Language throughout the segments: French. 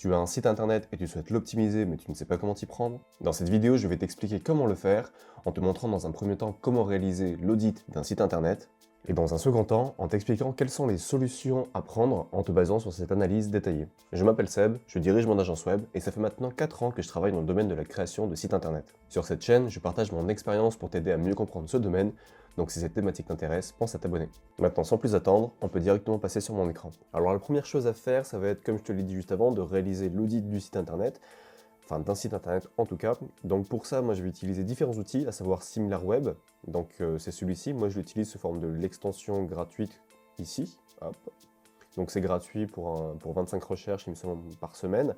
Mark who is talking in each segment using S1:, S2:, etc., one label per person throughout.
S1: Tu as un site internet et tu souhaites l'optimiser mais tu ne sais pas comment t'y prendre? Dans cette vidéo, je vais t'expliquer comment le faire en te montrant dans un premier temps comment réaliser l'audit d'un site internet et dans un second temps en t'expliquant quelles sont les solutions à prendre en te basant sur cette analyse détaillée. Je m'appelle Seb, je dirige mon agence web et ça fait maintenant 4 ans que je travaille dans le domaine de la création de sites internet. Sur cette chaîne, je partage mon expérience pour t'aider à mieux comprendre ce domaine, donc si cette thématique t'intéresse, pense à t'abonner. Maintenant, sans plus attendre, on peut directement passer sur mon écran. Alors la première chose à faire, ça va être, comme je te l'ai dit juste avant, de réaliser l'audit du site internet, enfin d'un site internet en tout cas. Donc pour ça, moi je vais utiliser différents outils, à savoir SimilarWeb, donc c'est celui-ci, moi je l'utilise sous forme de l'extension gratuite ici, hop. Donc c'est gratuit pour 25 recherches, il me semble, par semaine.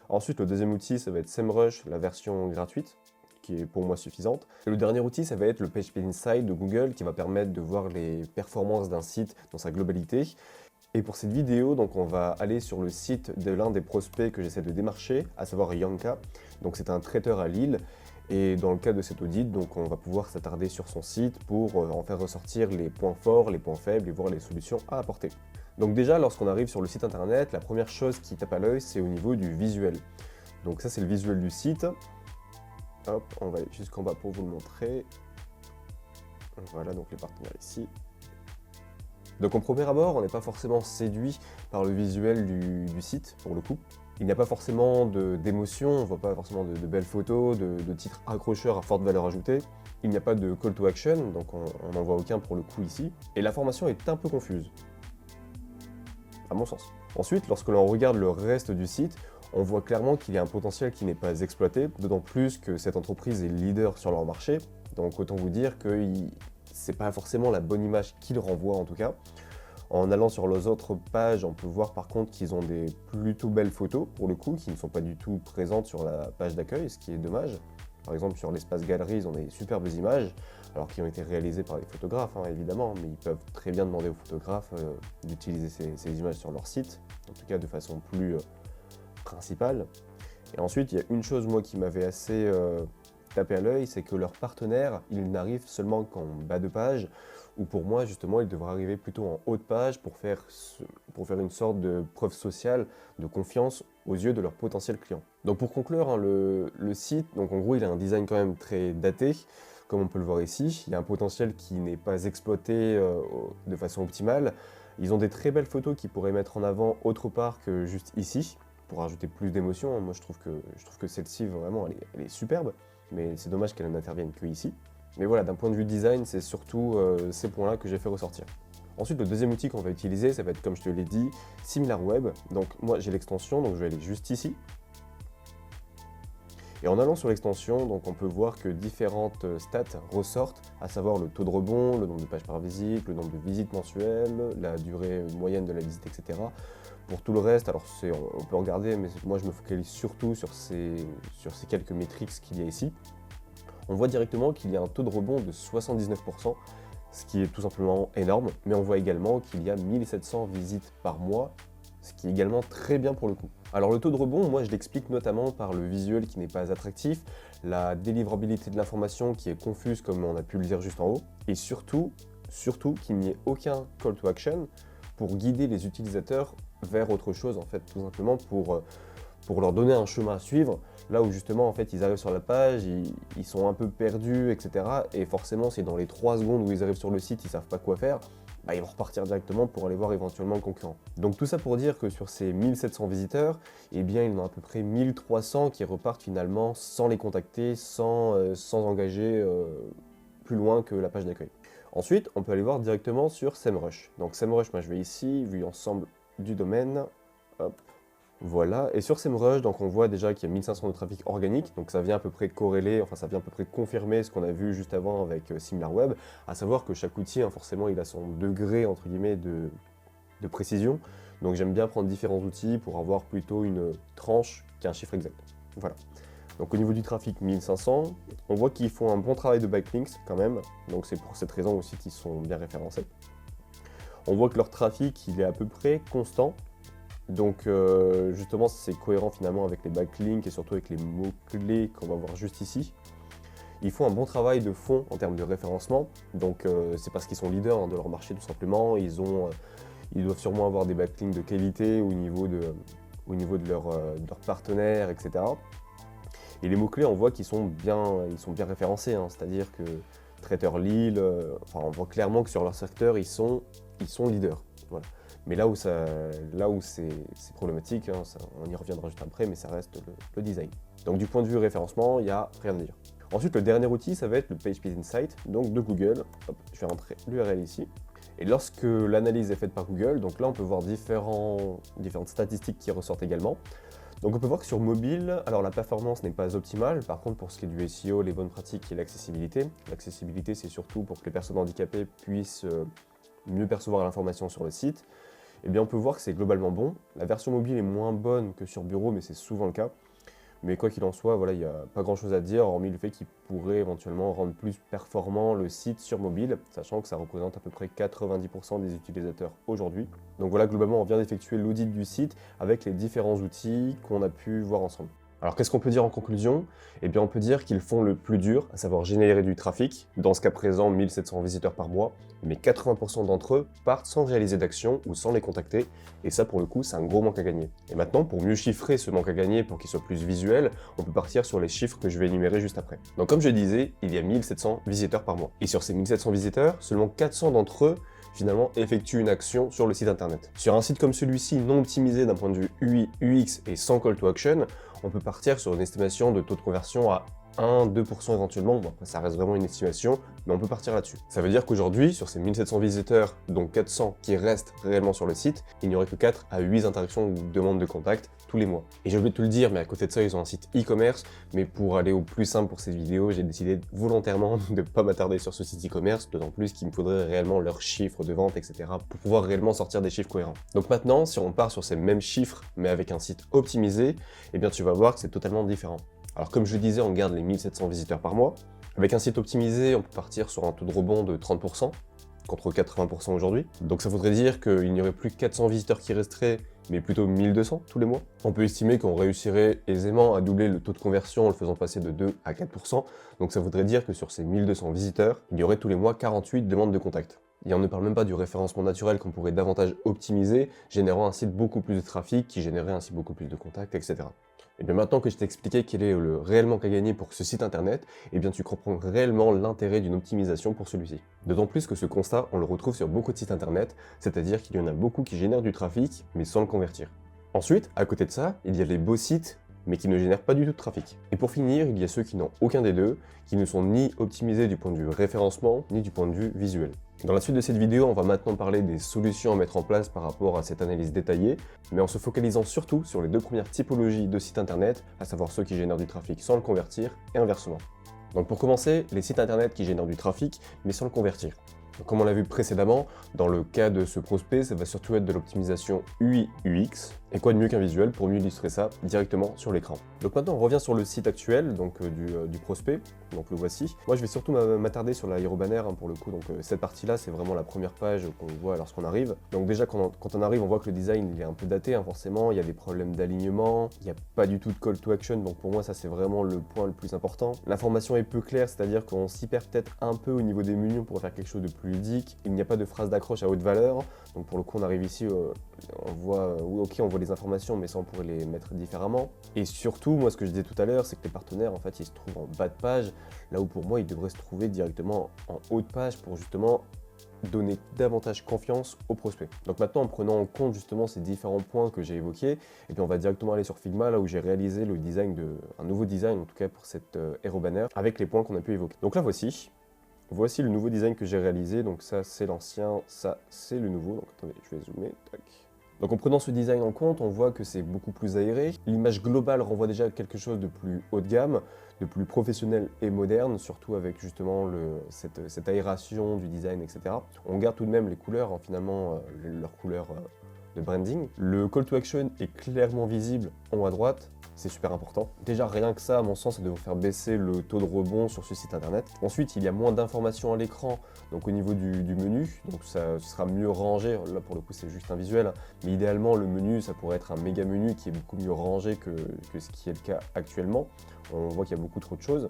S1: Ensuite, le deuxième outil, ça va être SEMrush, la version gratuite, qui est pour moi suffisante. Et le dernier outil, ça va être le PageSpeed Insight de Google, qui va permettre de voir les performances d'un site dans sa globalité. Et pour cette vidéo, donc on va aller sur le site de l'un des prospects que j'essaie de démarcher, à savoir Yanka. Donc c'est un traiteur à Lille. Et dans le cadre de cet audit, donc on va pouvoir s'attarder sur son site pour en faire ressortir les points forts, les points faibles et voir les solutions à apporter. Donc déjà, lorsqu'on arrive sur le site internet, la première chose qui tape à l'œil, c'est au niveau du visuel. Donc ça, c'est le visuel du site. Hop, on va aller jusqu'en bas pour vous le montrer. Voilà, donc les partenaires ici. Donc au premier abord, on n'est pas forcément séduit par le visuel du site, pour le coup. Il n'y a pas forcément d'émotion, on ne voit pas forcément de belles photos, de titres accrocheurs à forte valeur ajoutée. Il n'y a pas de call to action, donc on n'en voit aucun pour le coup ici. Et l'information est un peu confuse, à mon sens. Ensuite, lorsque l'on regarde le reste du site, on voit clairement qu'il y a un potentiel qui n'est pas exploité, d'autant plus que cette entreprise est leader sur leur marché. Donc autant vous dire que c'est pas forcément la bonne image qu'ils renvoient en tout cas. En allant sur les autres pages, on peut voir par contre qu'ils ont des plutôt belles photos, pour le coup, qui ne sont pas du tout présentes sur la page d'accueil, ce qui est dommage. Par exemple, sur l'espace galerie, ils ont des superbes images, alors qui ont été réalisées par des photographes, hein, évidemment, mais ils peuvent très bien demander aux photographes d'utiliser ces images sur leur site, en tout cas de façon plus principale. Et ensuite, il y a une chose, moi, qui m'avait assez tapé à l'œil, c'est que leurs partenaires, ils n'arrivent seulement qu'en bas de page, ou pour moi, justement, ils devraient arriver plutôt en haut de page pour faire une sorte de preuve sociale, de confiance aux yeux de leurs potentiels clients. Donc pour conclure, hein, le site, donc en gros, il a un design quand même très daté, comme on peut le voir ici. Il y a un potentiel qui n'est pas exploité de façon optimale. Ils ont des très belles photos qu'ils pourraient mettre en avant autre part que juste ici, pour ajouter plus d'émotion. Moi, je trouve que celle-ci, vraiment, elle est superbe, mais c'est dommage qu'elle n'intervienne que ici. Mais voilà, d'un point de vue design, c'est surtout ces points-là que j'ai fait ressortir. Ensuite, le deuxième outil qu'on va utiliser, ça va être, comme je te l'ai dit, SimilarWeb. Donc moi, j'ai l'extension, donc je vais aller juste ici. Et en allant sur l'extension, donc on peut voir que différentes stats ressortent, à savoir le taux de rebond, le nombre de pages par visite, le nombre de visites mensuelles, la durée moyenne de la visite, etc. Pour tout le reste, alors on peut regarder, mais moi je me focalise surtout sur ces quelques métriques qu'il y a ici. On voit directement qu'il y a un taux de rebond de 79%, ce qui est tout simplement énorme, mais on voit également qu'il y a 1700 visites par mois, ce qui est également très bien pour le coup. Alors le taux de rebond, moi je l'explique notamment par le visuel qui n'est pas attractif, la délivrabilité de l'information qui est confuse comme on a pu le dire juste en haut, et surtout qu'il n'y ait aucun call to action pour guider les utilisateurs vers autre chose en fait, tout simplement pour leur donner un chemin à suivre, là où justement en fait ils arrivent sur la page, ils sont un peu perdus, etc. Et forcément c'est dans les 3 secondes où ils arrivent sur le site, ils savent pas quoi faire, ils vont repartir directement pour aller voir éventuellement le concurrent. Donc tout ça pour dire que sur ces 1700 visiteurs, eh bien il y en a à peu près 1300 qui repartent finalement sans les contacter, sans engager plus loin que la page d'accueil. Ensuite, on peut aller voir directement sur SEMrush. Donc SEMrush, moi je vais ici, vu ensemble du domaine, hop. Voilà, et sur SEMrush, donc on voit déjà qu'il y a 1500 de trafic organique, donc ça vient à peu près corréler, enfin ça vient à peu près confirmer ce qu'on a vu juste avant avec SimilarWeb, à savoir que chaque outil, hein, forcément, il a son degré, entre guillemets, de précision, donc j'aime bien prendre différents outils pour avoir plutôt une tranche qu'un chiffre exact. Voilà. Donc au niveau du trafic, 1500, on voit qu'ils font un bon travail de backlinks quand même, donc c'est pour cette raison aussi qu'ils sont bien référencés. On voit que leur trafic, il est à peu près constant. Donc justement c'est cohérent finalement avec les backlinks et surtout avec les mots-clés qu'on va voir juste ici. Ils font un bon travail de fond en termes de référencement, donc c'est parce qu'ils sont leaders hein, de leur marché tout simplement. Ils doivent sûrement avoir des backlinks de qualité au niveau au niveau de leurs partenaires, etc. Et les mots-clés, on voit qu'ils sont bien référencés, hein, c'est-à-dire que Traiteur Lille, on voit clairement que sur leur secteur, ils sont leaders. Voilà. Mais là où c'est problématique, hein, on y reviendra juste après, mais ça reste le design. Donc du point de vue référencement, il n'y a rien à dire. Ensuite, le dernier outil, ça va être le PageSpeed Insight, donc de Google. Hop, je vais rentrer l'URL ici. Et lorsque l'analyse est faite par Google, donc là on peut voir différentes statistiques qui ressortent également. Donc on peut voir que sur mobile, alors la performance n'est pas optimale, par contre pour ce qui est du SEO, les bonnes pratiques et l'accessibilité. L'accessibilité c'est surtout pour que les personnes handicapées puissent mieux percevoir l'information sur le site. Eh bien on peut voir que c'est globalement bon. La version mobile est moins bonne que sur bureau, mais c'est souvent le cas. Mais quoi qu'il en soit, voilà, il n'y a pas grand chose à dire, hormis le fait qu'il pourrait éventuellement rendre plus performant le site sur mobile, sachant que ça représente à peu près 90% des utilisateurs aujourd'hui. Donc voilà, globalement, on vient d'effectuer l'audit du site avec les différents outils qu'on a pu voir ensemble. Alors qu'est-ce qu'on peut dire en conclusion? Eh bien on peut dire qu'ils font le plus dur, à savoir générer du trafic, dans ce cas présent 1700 visiteurs par mois, mais 80% d'entre eux partent sans réaliser d'action ou sans les contacter, et ça pour le coup c'est un gros manque à gagner. Et maintenant pour mieux chiffrer ce manque à gagner pour qu'il soit plus visuel, on peut partir sur les chiffres que je vais énumérer juste après. Donc comme je disais, il y a 1700 visiteurs par mois, et sur ces 1700 visiteurs, seulement 400 d'entre eux finalement effectuent une action sur le site internet. Sur un site comme celui-ci, non optimisé d'un point de vue UI, UX et sans call to action, on peut partir sur une estimation de taux de conversion à 1-2% éventuellement, bon après ça reste vraiment une estimation, mais on peut partir là-dessus. Ça veut dire qu'aujourd'hui, sur ces 1700 visiteurs, dont 400 qui restent réellement sur le site, il n'y aurait que 4 à 8 interactions ou demandes de contact tous les mois. Et j'ai oublié de te le dire, mais à côté de ça, ils ont un site e-commerce, mais pour aller au plus simple pour cette vidéo, j'ai décidé volontairement de ne pas m'attarder sur ce site e-commerce, d'autant plus qu'il me faudrait réellement leurs chiffres de vente, etc. pour pouvoir réellement sortir des chiffres cohérents. Donc maintenant, si on part sur ces mêmes chiffres, mais avec un site optimisé, eh bien tu vas voir que c'est totalement différent. Alors comme je le disais, on garde les 1700 visiteurs par mois. Avec un site optimisé, on peut partir sur un taux de rebond de 30%, contre 80% aujourd'hui. Donc ça voudrait dire qu'il n'y aurait plus que 400 visiteurs qui resteraient, mais plutôt 1200 tous les mois. On peut estimer qu'on réussirait aisément à doubler le taux de conversion en le faisant passer de 2 à 4%. Donc ça voudrait dire que sur ces 1200 visiteurs, il y aurait tous les mois 48 demandes de contact. Et on ne parle même pas du référencement naturel qu'on pourrait davantage optimiser, générant ainsi beaucoup plus de trafic, qui générerait ainsi beaucoup plus de contacts, etc. Et bien maintenant que je t'ai expliqué quel est le réel manque à gagner pour ce site internet, et bien tu comprends réellement l'intérêt d'une optimisation pour celui-ci. D'autant plus que ce constat, on le retrouve sur beaucoup de sites internet, c'est-à-dire qu'il y en a beaucoup qui génèrent du trafic, mais sans le convertir. Ensuite, à côté de ça, il y a les beaux sites, mais qui ne génèrent pas du tout de trafic. Et pour finir, il y a ceux qui n'ont aucun des deux, qui ne sont ni optimisés du point de vue référencement, ni du point de vue visuel. Dans la suite de cette vidéo, on va maintenant parler des solutions à mettre en place par rapport à cette analyse détaillée, mais en se focalisant surtout sur les deux premières typologies de sites internet, à savoir ceux qui génèrent du trafic sans le convertir, et inversement. Donc pour commencer, les sites internet qui génèrent du trafic, mais sans le convertir. Donc comme on l'a vu précédemment, dans le cas de ce prospect, ça va surtout être de l'optimisation UI-UX, et quoi de mieux qu'un visuel pour mieux illustrer ça directement sur l'écran. Donc maintenant on revient sur le site actuel donc, du prospect, donc le voici. Moi je vais surtout m'attarder sur l'aérobanner pour le coup, donc cette partie-là c'est vraiment la première page qu'on voit lorsqu'on arrive. Donc déjà quand on arrive on voit que le design il est un peu daté, forcément, il y a des problèmes d'alignement, il n'y a pas du tout de call to action, donc pour moi ça c'est vraiment le point le plus important. L'information est peu claire, c'est-à-dire qu'on s'y perd peut-être un peu au niveau des menus pour faire quelque chose de plus ludique. Il n'y a pas de phrase d'accroche à haute valeur, donc pour le coup on arrive ici, on voit les informations, mais ça on pourrait les mettre différemment. Et surtout, moi ce que je disais tout à l'heure, c'est que les partenaires en fait ils se trouvent en bas de page, là où pour moi ils devraient se trouver directement en haut de page pour justement donner davantage confiance aux prospects. Donc maintenant en prenant en compte justement ces différents points que j'ai évoqués, et puis on va directement aller sur Figma là où j'ai réalisé le design un nouveau design en tout cas pour cette aérobanner avec les points qu'on a pu évoquer. Donc là voici le nouveau design que j'ai réalisé, donc ça c'est l'ancien, ça c'est le nouveau, donc attendez je vais zoomer, tac. Donc en prenant ce design en compte, on voit que c'est beaucoup plus aéré. L'image globale renvoie déjà à quelque chose de plus haut de gamme, de plus professionnel et moderne, surtout avec justement cette aération du design, etc. On garde tout de même les couleurs, finalement, leurs couleurs de branding. Le call to action est clairement visible en haut à droite, c'est super important. Déjà rien que ça, à mon sens, ça devrait faire baisser le taux de rebond sur ce site internet. Ensuite, il y a moins d'informations à l'écran, donc au niveau du menu, donc ça sera mieux rangé. Là pour le coup c'est juste un visuel, mais idéalement le menu ça pourrait être un méga menu qui est beaucoup mieux rangé que ce qui est le cas actuellement. On voit qu'il y a beaucoup trop de choses.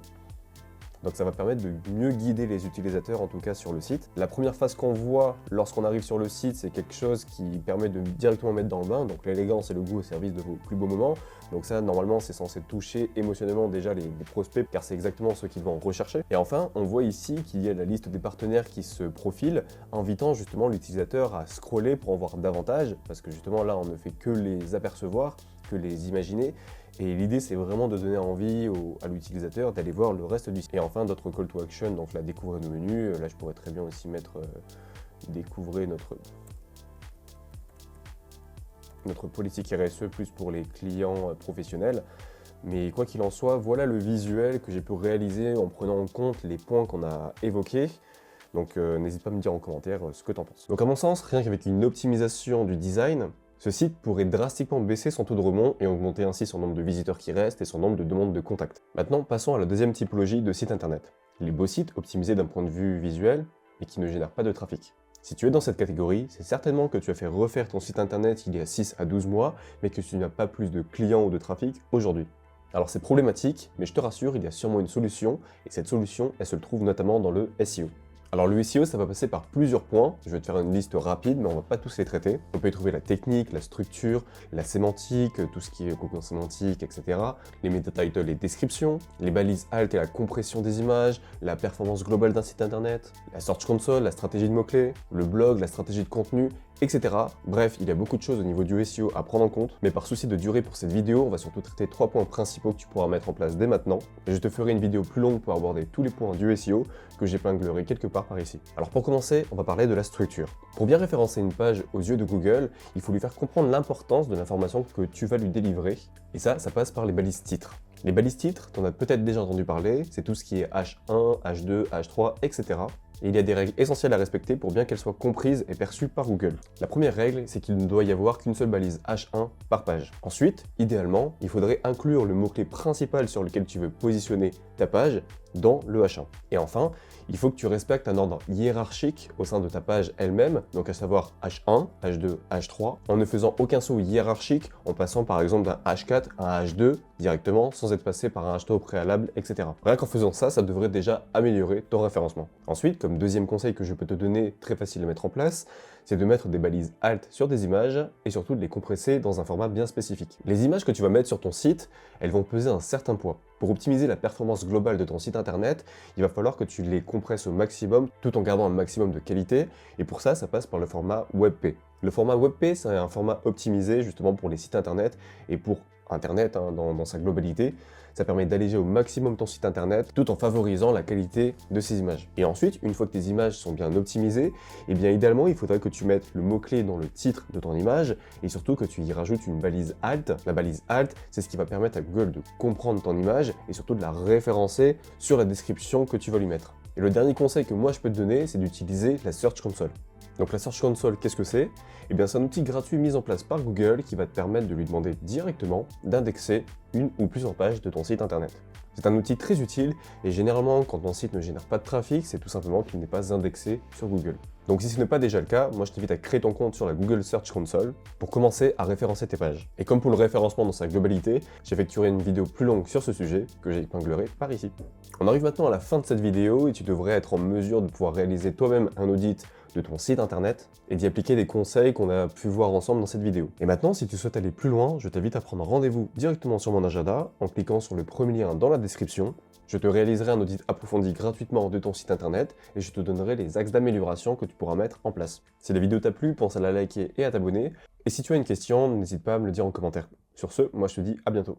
S1: Donc ça va permettre de mieux guider les utilisateurs, en tout cas sur le site. La première phase qu'on voit lorsqu'on arrive sur le site, c'est quelque chose qui permet de directement mettre dans le bain, donc l'élégance et le goût au service de vos plus beaux moments. Donc ça, normalement, c'est censé toucher émotionnellement déjà les prospects, car c'est exactement ce qu'ils vont rechercher. Et enfin, on voit ici qu'il y a la liste des partenaires qui se profile, invitant justement l'utilisateur à scroller pour en voir davantage, parce que justement là, on ne fait que les apercevoir, que les imaginer. Et l'idée, c'est vraiment de donner envie à l'utilisateur d'aller voir le reste du site. Et enfin, d'autres call to action, donc là, découvrez nos menus. Là, je pourrais très bien aussi mettre découvrez notre politique RSE plus pour les clients professionnels. Mais quoi qu'il en soit, voilà le visuel que j'ai pu réaliser en prenant en compte les points qu'on a évoqués. Donc n'hésite pas à me dire en commentaire ce que tu en penses. Donc à mon sens, rien qu'avec une optimisation du design, ce site pourrait drastiquement baisser son taux de remont et augmenter ainsi son nombre de visiteurs qui restent et son nombre de demandes de contact. Maintenant, passons à la deuxième typologie de site internet. Les beaux sites optimisés d'un point de vue visuel et qui ne génèrent pas de trafic. Si tu es dans cette catégorie, c'est certainement que tu as fait refaire ton site internet il y a 6 à 12 mois, mais que tu n'as pas plus de clients ou de trafic aujourd'hui. Alors c'est problématique, mais je te rassure, il y a sûrement une solution, et cette solution, elle se trouve notamment dans le SEO. Alors le SEO, ça va passer par plusieurs points. Je vais te faire une liste rapide, mais on va pas tous les traiter. On peut y trouver la technique, la structure, la sémantique, tout ce qui est cocon sémantique, etc. Les meta-titles, les descriptions, les balises alt et la compression des images, la performance globale d'un site internet, la Search Console, la stratégie de mots-clés, le blog, la stratégie de contenu, etc. Bref, il y a beaucoup de choses au niveau du SEO à prendre en compte, mais par souci de durée pour cette vidéo, on va surtout traiter 3 points principaux que tu pourras mettre en place dès maintenant, et je te ferai une vidéo plus longue pour aborder tous les points du SEO que j'épinglerai quelque part par ici. Alors pour commencer, on va parler de la structure. Pour bien référencer une page aux yeux de Google, il faut lui faire comprendre l'importance de l'information que tu vas lui délivrer, et ça passe par les balises titres. Les balises titres, tu en as peut-être déjà entendu parler, c'est tout ce qui est H1, H2, H3, etc. Et il y a des règles essentielles à respecter pour bien qu'elles soient comprises et perçues par Google. La première règle, c'est qu'il ne doit y avoir qu'une seule balise H1 par page. Ensuite, idéalement, il faudrait inclure le mot-clé principal sur lequel tu veux positionner ta page dans le H1. Et enfin, il faut que tu respectes un ordre hiérarchique au sein de ta page elle-même, donc à savoir H1, H2, H3, en ne faisant aucun saut hiérarchique, en passant par exemple d'un H4 à un H2 directement, sans être passé par un H3 au préalable, etc. Rien qu'en faisant ça, ça devrait déjà améliorer ton référencement. Ensuite, comme deuxième conseil que je peux te donner, très facile à mettre en place, c'est de mettre des balises alt sur des images et surtout de les compresser dans un format bien spécifique. Les images que tu vas mettre sur ton site, elles vont peser un certain poids. Pour optimiser la performance globale de ton site internet, il va falloir que tu les compresses au maximum tout en gardant un maximum de qualité, et pour ça, ça passe par le format WebP. Le format WebP, c'est un format optimisé justement pour les sites internet et pour Internet dans sa globalité. Ça permet d'alléger au maximum ton site internet tout en favorisant la qualité de ces images. Et ensuite, une fois que tes images sont bien optimisées, eh bien idéalement, il faudrait que tu mettes le mot-clé dans le titre de ton image et surtout que tu y rajoutes une balise alt. La balise alt, c'est ce qui va permettre à Google de comprendre ton image et surtout de la référencer sur la description que tu vas lui mettre. Et le dernier conseil que moi je peux te donner, c'est d'utiliser la Search Console. Donc la Search Console, qu'est-ce que c'est? Eh bien c'est un outil gratuit mis en place par Google qui va te permettre de lui demander directement d'indexer une ou plusieurs pages de ton site internet. C'est un outil très utile et généralement quand ton site ne génère pas de trafic, c'est tout simplement qu'il n'est pas indexé sur Google. Donc si ce n'est pas déjà le cas, moi je t'invite à créer ton compte sur la Google Search Console pour commencer à référencer tes pages. Et comme pour le référencement dans sa globalité, j'effectuerai une vidéo plus longue sur ce sujet que j'épinglerai par ici. On arrive maintenant à la fin de cette vidéo et tu devrais être en mesure de pouvoir réaliser toi-même un audit de ton site internet et d'y appliquer des conseils qu'on a pu voir ensemble dans cette vidéo. Et maintenant, si tu souhaites aller plus loin, je t'invite à prendre rendez-vous directement sur mon agenda en cliquant sur le premier lien dans la description. Je te réaliserai un audit approfondi gratuitement de ton site internet et je te donnerai les axes d'amélioration que tu pourras mettre en place. Si la vidéo t'a plu, pense à la liker et à t'abonner. Et si tu as une question, n'hésite pas à me le dire en commentaire. Sur ce, moi je te dis à bientôt.